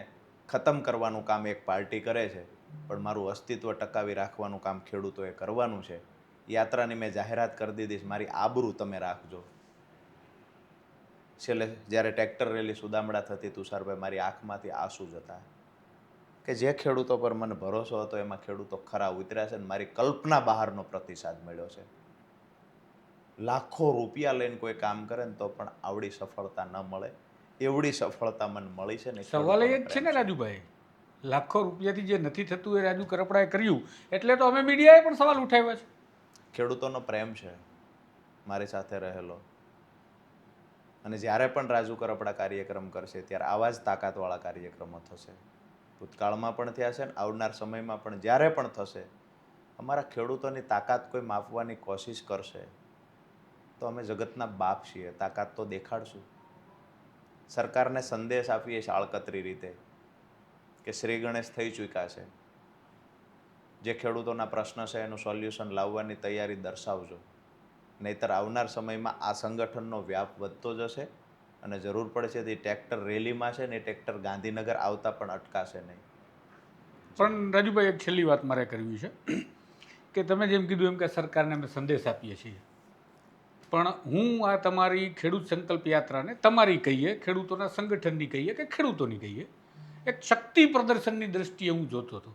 ખતમ કરવાનું કામ એક પાર્ટી કરે છે, પણ મારું અસ્તિત્વ ટકાવી રાખવાનું કામ ખેડૂતોએ કરવાનું છે. યાત્રાની મેં જાહેરાત કરી દીધી, મારી આબરૂ તમે રાખજો. છેલ્લે જ્યારે ટ્રેક્ટર રેલી સુદામડા થતી, તુષારભાઈ, મારી આંખમાંથી આંસુ જતા કે જે ખેડૂતો પર મને ભરોસો હતો એમાં ખેડૂતો ખરા ઉતર્યા છે. અને મારી કલ્પના બહારનો પ્રતિસાદ મળ્યો છે. લાખો રૂપિયા લઈને કોઈ કામ કરે ને તો પણ આવડી સફળતા ન મળે. એવડી સફળતા મને મળી છે ને. સવાલ એ જ છે ને રાજુભાઈ, લાખો રૂપિયાથી જે નથી થતું એ રાજુ કરપડાએ કર્યું, એટલે તો અમે મીડિયાએ પણ સવાલ ઉઠાવ્યા છે. ખેડૂતોનો પ્રેમ છે મારી સાથે રહેલો. અને જ્યારે પણ રાજુ કરપડા કાર્યક્રમ કરશે ત્યારે આવા જ તાકાતવાળા કાર્યક્રમો થશે. ભૂતકાળમાં પણ થયા છે ને આવનાર સમયમાં પણ જ્યારે પણ થશે. અમારા ખેડૂતોની તાકાત કોઈ માપવાની કોશિશ કરશે તો અમે જગતના બાપ છીએ, તાકાત તો દેખાડશું. સરકારને સંદેશ આપીએ છીએ આળકતરી રીતે કે શ્રી ગણેશ થઈ ચૂક્યા છે. જે ખેડૂતોના પ્રશ્ન છે એનું સોલ્યુશન લાવવાની તૈયારી દર્શાવજો. નહીંતર આવનાર સમયમાં આ સંગઠનનો વ્યાપ વધતો જશે અને જરૂર પડશે તે ટ્રેક્ટર રેલીમાં છે ને એ ટ્રેક્ટર ગાંધીનગર આવતા પણ અટકાશે નહીં. પણ રાજુભાઈ, એક છેલ્લી વાત મારે કરવી છે કે તમે જેમ કીધું એમ કે સરકારને અમે સંદેશ આપીએ છીએ, પણ હું આ તમારી ખેડૂત સંકલ્પ યાત્રાને તમારી કહીએ, ખેડૂતોના સંગઠનની કહીએ કે ખેડૂતોની કહીએ, એક શક્તિ પ્રદર્શનની દ્રષ્ટિએ હું જોતો હતો.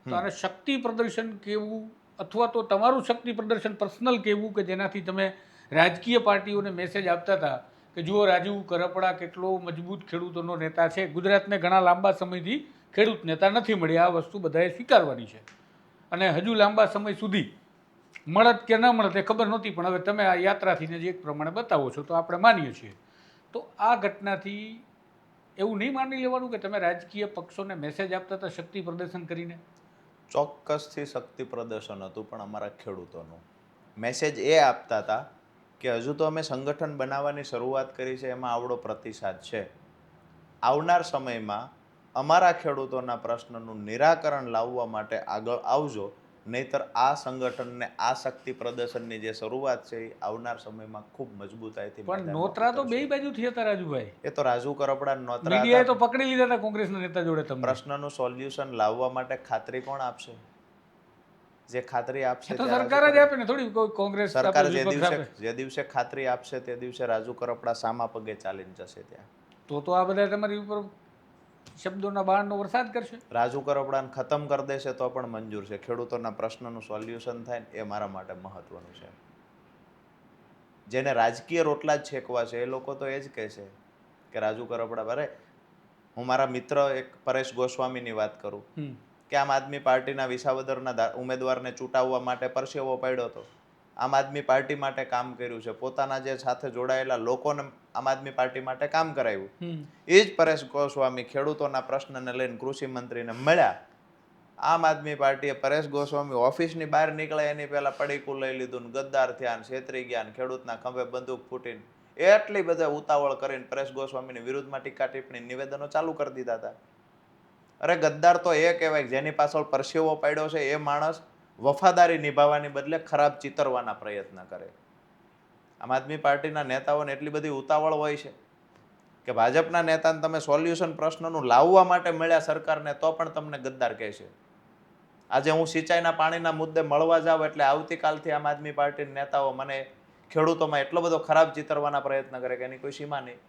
તો આને શક્તિ પ્રદર્શન કેવું, અથવા તો તમારું શક્તિ પ્રદર્શન પર્સનલ કેવું કે જેનાથી તમે રાજકીય પાર્ટીઓને મેસેજ આપતા હતા કે જુઓ રાજીવ કરપડા કેટલો મજબૂત ખેડૂતોનો નેતા છે, ગુજરાતને ઘણા લાંબા સમયથી ખેડૂત નેતા નથી મળ્યા, આ વસ્તુ બધાએ સ્વીકારવાની છે અને હજુ લાંબા સમય સુધી મળત કે ન મળત એ ખબર નહોતી, પણ હવે તમે આ યાત્રાથી જે એક પ્રમાણે બતાવો છો તો આપણે માનીએ છીએ. તો આ ઘટનાથી એવું નહીં માની લેવાનું કે તમે રાજકીય પક્ષોને મેસેજ આપતા હતા શક્તિ પ્રદર્શન કરીને? ચોક્કસથી શક્તિ પ્રદર્શન હતું, પણ અમારા ખેડૂતોનું મેસેજ એ આપતા હતા કે હજુ તો અમે સંગઠન બનાવવાની શરૂઆત કરી છે, એમાં આવડો પ્રતિસાદ છે. આવનાર સમયમાં અમારા ખેડૂતોના પ્રશ્નનું નિરાકરણ લાવવા માટે આગળ આવજો, નહીતર આ સંગઠનને આ શક્તિ પ્રદર્શનની જે શરૂઆત છે એ આવનાર સમયમાં ખૂબ મજબૂતાઈથી પણ મેદાનમાં નોતરા તો ઉતરશે. બે બાજુથી હતા રાજુભાઈ. એ તો રાજુ કરપડા નોતરા મીડિયાએ તો હતા. પકડી લીધા હતા કોંગ્રેસના નેતા જોડે તમને. પ્રશ્નનું સોલ્યુશન લાવવા માટે ખાતરી કોણ આપશે? જે ખાતરી આપશે એ તો ત્યાં સરકાર રાજુ જ આપે ને, થોડી કોઈ કોંગ્રેસ આપે, સરકાર વિપક્ષ આપે. જે દિવસે ખાતરી આપશે તે દિવસે રાજુ કરપડા સામા પગે ચાલીને જશે ત્યાં. તો આ બધા તમારી ઉપર શબ્દોના બાણનો વરસાદ કરશે. રાજુ કરપડાને ખતમ કરી દેશે તો પણ મંજૂર છે. ખેડૂતોના પ્રશ્નનું સોલ્યુશન થાય ને એ મારા માટે મહત્વનું છે. જેને રાજકીય રોટલા જ છેકવા છે એ લોકો તો એ જ કહે છે કે રાજુ કરપડા, અરે હું મારા મિત્ર એક પરેશ ગોસ્વામીની વાત કરું કે આમ આદમી પાર્ટીના વિસાવદરના ઉમેદવારને ચૂંટાવવા માટે પરસેવો પાડ્યો હતો, આમ આદમી પાર્ટી માટે કામ કર્યું છે, પોતાના જે સાથે જોડાયેલા લોકોને આમ આદમી પાર્ટી માટે કામ કરાવ્યું. એ જ પરેશ ગોસ્વામી ખેડૂતોના પ્રશ્નને લઈને કૃષિ મંત્રીને મળ્યા. આમ આદમી પાર્ટીએ પરેશ ગોસ્વામી ઓફિસની બહાર નીકળે એની પહેલા પડીકું લઈ લીધું ને ગદ્દાર થયા ને છેતરી ગયા ને ખેડૂતના ખંભે બંદૂક ફૂટીને એટલી બધા ઉતાવળ કરીને પરેશ ગોસ્વામીની વિરુદ્ધમાં ટીકા ટિપ્પણી નિવેદનો ચાલુ કરી દીધા હતા. અરે ગદ્દાર તો એ કહેવાય જેની પાછળ પરસેવો પાડ્યો છે એ માણસ વફાદારી નિભાવવાની બદલે ખરાબ ચિતરવાના પ્રયત્ન કરે. આમ આદમી પાર્ટીના નેતાઓને એટલી બધી ઉતાવળ હોય છે કે ભાજપના નેતાને તમે સોલ્યુશન પ્રશ્નનું લાવવા માટે મળ્યા સરકારને તો પણ તમને ગદ્દાર કહે છે. આજે હું સિંચાઈના પાણીના મુદ્દે મળવા જાઉં એટલે આવતીકાલથી આમ આદમી પાર્ટીના નેતાઓ મને ખેડૂતોમાં એટલો બધો ખરાબ ચિતરવાના પ્રયત્ન કરે કે એની કોઈ સીમા નહીં.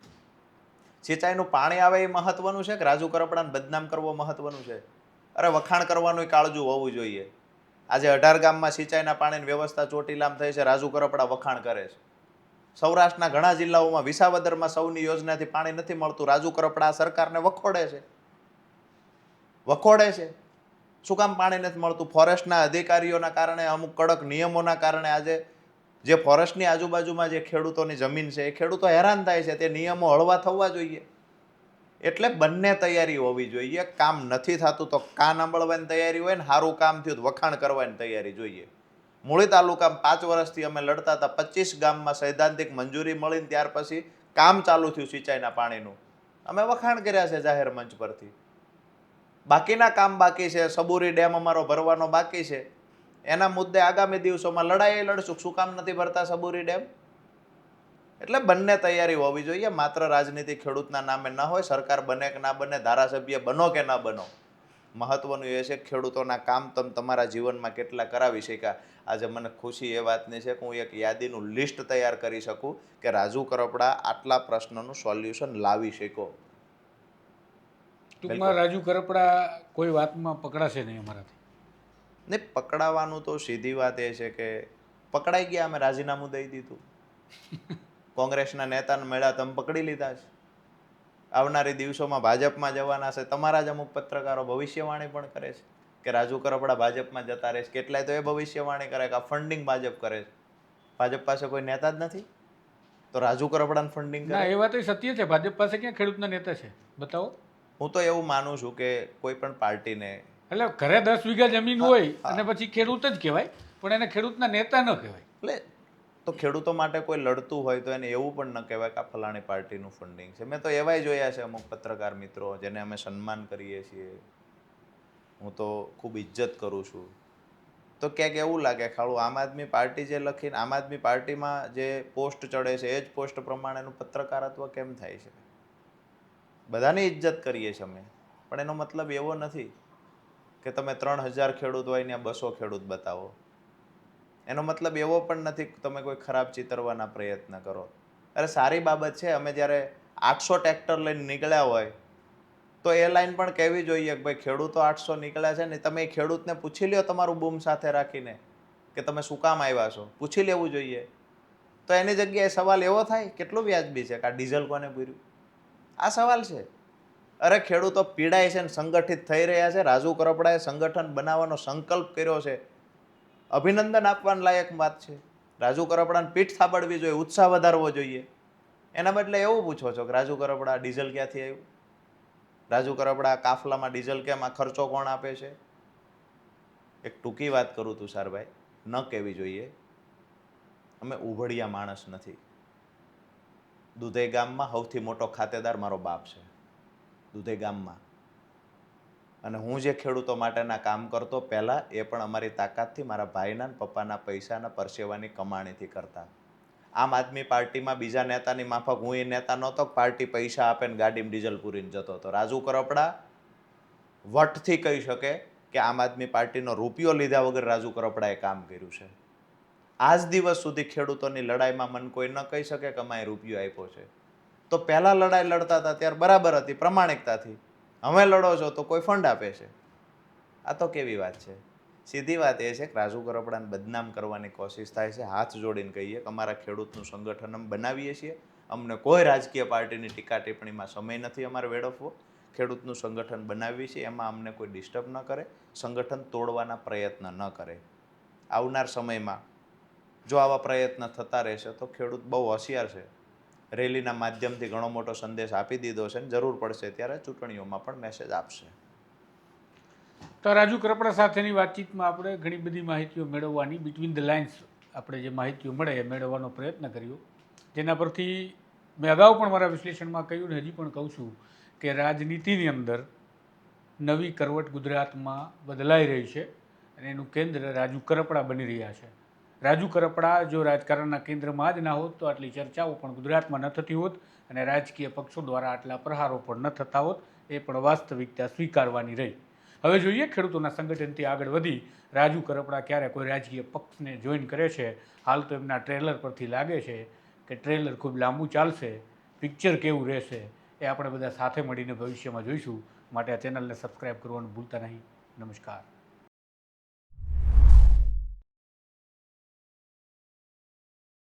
સિંચાઈનું પાણી આવે એ મહત્વનું છે કે રાજુ કરપડાને બદનામ કરવો મહત્વનું છે? અરે વખાણ કરવાનું કાળજું હોવું જોઈએ. આજે 18 ગામમાં સિંચાઈના પાણીની વ્યવસ્થા ચોટીલામ થઈ છે, રાજુ કરપડા વખાણ કરે છે. સૌરાષ્ટ્રના ઘણા જિલ્લાઓમાં વિસાવદરમાં સૌની યોજનાથી પાણી નથી મળતું, રાજુ કરપડા સરકારને વખોડે છે. શું કામ પાણી નથી મળતું? ફોરેસ્ટના અધિકારીઓના કારણે, અમુક કડક નિયમોના કારણે આજે જે ફોરેસ્ટની આજુબાજુમાં જે ખેડૂતોની જમીન છે એ ખેડૂતો હેરાન થાય છે. તે નિયમો હળવા થવા જોઈએ. એટલે બંને તૈયારી હોવી જોઈએ. કામ નથી થતું તો કાન આંબળવાની તૈયારી હોય ને, સારું કામ થયું તો વખાણ કરવાની તૈયારી જોઈએ. મૂળી તાલુકામાં 5 વર્ષથી અમે લડતા હતા, 25 ગામમાં સૈદ્ધાંતિક મંજૂરી મળીને ત્યાર પછી કામ ચાલુ થયું સિંચાઈના પાણીનું, અમે વખાણ કર્યા છે જાહેર મંચ પરથી. બાકીના કામ બાકી છે, સબુરી ડેમ અમારો ભરવાનો બાકી છે, એના મુદ્દે આગામી દિવસોમાં લડાઈ લડશું. શું કામ નથી ભરતા સબુરી ડેમ? એટલે બંને તૈયારી હોવી જોઈએ. માત્ર રાજનીતિ ખેડૂતના નામે ન હોય, સરકાર બને કે ના બને, ધારાસભ્ય બનો કે ના બનો, મહત્વનું એ છે ખેડૂતોના કામ તમે તમારા જીવનમાં કેટલા કરાવી શક્યા. આજે મને ખુશી એ વાતની છે કે હું એક યાદીનું લિસ્ટ તૈયાર કરી શકું કે રાજુ કરપડા આટલા પ્રશ્નનું સોલ્યુશન લાવી શક્યો. ટૂંકમાં રાજુ કરપડા કોઈ વાતમાં પકડાશે નહીં અમારાથી. નહીં પકડાવાનું તો સીધી વાત એ છે કે પકડાઈ ગયા, અમે રાજીનામું દઈ દીધું. કોંગ્રેસના નેતાને મળ્યા, તમે પકડી લીધા છે. આવનારી દિવસોમાં ભાજપમાં જવાના છે. તમારા જ અમુક પત્રકારો ભવિષ્યવાણી પણ કરે છે કે રાજુ કરપડા ભાજપમાં જતા રહેશે. કેટલાય તો એ ભવિષ્યવાણી કરે કે આ ફંડિંગ ભાજપ કરે છે. ભાજપ પાસે કોઈ નેતા જ નથી તો રાજુ કરપડાને ફંડિંગ કરે? ના, એ વાત સત્ય છે. ભાજપ પાસે ક્યાં ખેડૂતના નેતા છે? બતાવો. હું તો એવું માનું છું કે કોઈ પણ પાર્ટીને, એટલે ઘરે 10 વીઘા જમીન હોય અને પછી ખેડૂત જ કહેવાય, પણ એને ખેડૂતના નેતા ન કહેવાય. એટલે તો ખેડૂતો માટે કોઈ લડતું હોય તો એને એવું પણ ન કહેવાય કે આ ફલાણી પાર્ટીનું ફંડિંગ છે. મેં તો એવાય જોયા છે અમુક પત્રકાર મિત્રો જેને અમે સન્માન કરીએ છીએ, હું તો ખૂબ ઇજ્જત કરું છું, તો ક્યાંક એવું લાગે ખાલું આમ આદમી પાર્ટી જે લખીને આમ આદમી પાર્ટીમાં જે પોસ્ટ ચડે છે એ જ પોસ્ટ પ્રમાણેનું પત્રકારત્વ કેમ થાય છે? બધાની ઇજ્જત કરીએ છીએ અમે, પણ એનો મતલબ એવો નથી કે તમે 3000 ખેડૂત હોય ને 200 ખેડૂત બતાવો. એનો મતલબ એવો પણ નથી કે તમે કોઈ ખરાબ ચિતરવાના પ્રયત્ન કરો. અરે સારી બાબત છે, અમે જ્યારે 800 ટ્રેક્ટર લઈને નીકળ્યા હોય તો એ લાઈન પણ કહેવી જોઈએ કે ભાઈ ખેડૂતો 800 નીકળ્યા છે ને તમે એ ખેડૂતને પૂછી લ્યો તમારું બૂમ સાથે રાખીને કે તમે શું કામ આવ્યા છો, પૂછી લેવું જોઈએ. તો એની જગ્યાએ સવાલ એવો થાય કેટલું વ્યાજબી છે કે આ ડીઝલ કોને પૂર્યું? આ સવાલ છે. અરે ખેડૂતો પીડાય છે ને સંગઠિત થઈ રહ્યા છે. રાજુ કરપડાએ સંગઠન બનાવવાનો સંકલ્પ કર્યો છે, અભિનંદન આપવાના લાયક વાત છે. રાજુ કરપડાને પીઠ થાબડવી જોઈએ, ઉત્સાહ વધારવો જોઈએ. એના બદલે એવું પૂછો છો કે રાજુ કરપડા ડીઝલ ક્યાંથી આવ્યું? રાજુ કરપડા કાફલામાં ડીઝલ કેમ, આ ખર્ચો કોણ આપે છે? એક ટૂંકી વાત કરું તુષારભાઈ, ન કહેવી જોઈએ. અમે ઉભડિયા માણસ નથી. દુધઈ ગામમાં સૌથી મોટો ખાતેદાર મારો બાપ છે, દુધઈ ગામમાં. અને હું જે ખેડૂતો માટેના કામ કરતો પહેલાં, એ પણ અમારી તાકાતથી, મારા ભાઈના પપ્પાના પૈસાના પરસેવાની કમાણીથી કરતા. આમ આદમી પાર્ટીમાં બીજા નેતાની માફક હું એ નેતા નહોતો પાર્ટી પૈસા આપે ને ગાડીમાં ડીઝલ પૂરીને જતો હતો. રાજુ કરપડા વટથી કહી શકે કે આમ આદમી પાર્ટીનો રૂપિયો લીધા વગર રાજુ કરપડાએ કામ કર્યું છે. આજ દિવસ સુધી ખેડૂતોની લડાઈમાં મન કોઈ ન કહી શકે કે અમારે રૂપિયો આપ્યો છે. તો પહેલાં લડાઈ લડતા હતા ત્યારે બરાબર હતી, પ્રમાણિકતાથી. હવે લડો છો તો કોઈ ફંડ આપે છે. આ તો કેવી વાત છે? સીધી વાત એ છે કે રાજુ કરપડાને બદનામ કરવાની કોશિશ થાય છે. હાથ જોડીને કહીએ કે અમારા ખેડૂતનું સંગઠન અમે બનાવીએ છીએ, અમને કોઈ રાજકીય પાર્ટીની ટીકા ટિપ્પણીમાં સમય નથી અમારે વેડફવો. ખેડૂતનું સંગઠન બનાવીએ છીએ, એમાં અમને કોઈ ડિસ્ટર્બ ન કરે, સંગઠન તોડવાના પ્રયત્ન ન કરે. આવનાર સમયમાં જો આવા પ્રયત્ન થતા રહેશે તો ખેડૂત બહુ હોશિયાર છે. રેલીના માધ્યમથી ઘણો મોટો સંદેશ આપી દીધો છે, જરૂર પડશે ત્યારે ચૂંટણીઓમાં પણ મેસેજ આપશે. તો રાજુ કરપડા સાથેની વાતચીતમાં આપણે ઘણી બધી માહિતીઓ મેળવવાની, બિટવીન ધ લાઇન્સ આપણે જે માહિતીઓ મળે એ મેળવવાનો પ્રયત્ન કર્યો. જેના પરથી મેં અગાઉ પણ મારા વિશ્લેષણમાં કહ્યું ને હજી પણ કહું છું કે રાજનીતિની અંદર નવી કરવટ ગુજરાતમાં બદલાઈ રહી છે અને એનું કેન્દ્ર રાજુ કરપડા બની રહ્યા છે. રાજુ કરપડા જો રાજકારણના કેન્દ્રમાં જ ના હોત તો આટલી ચર્ચાઓ પણ ગુજરાતમાં ન થતી હોત અને રાજકીય પક્ષો દ્વારા આટલા પ્રહારો પણ ન થતા હોત. એ પણ વાસ્તવિકતા સ્વીકારવાની રહી. હવે જોઈએ ખેડૂતોના સંગઠનથી આગળ વધી રાજુ કરપડા ક્યારે કોઈ રાજકીય પક્ષને જોઈન કરે છે. હાલ તો એમના ટ્રેલર પરથી લાગે છે કે ટ્રેલર ખૂબ લાંબુ ચાલશે, પિક્ચર કેવું રહેશે એ આપણે બધા સાથે મળીને ભવિષ્યમાં જોઈશું. માટે આ ચેનલને સબસ્ક્રાઈબ કરવાનું ભૂલતા નહીં. નમસ્કાર.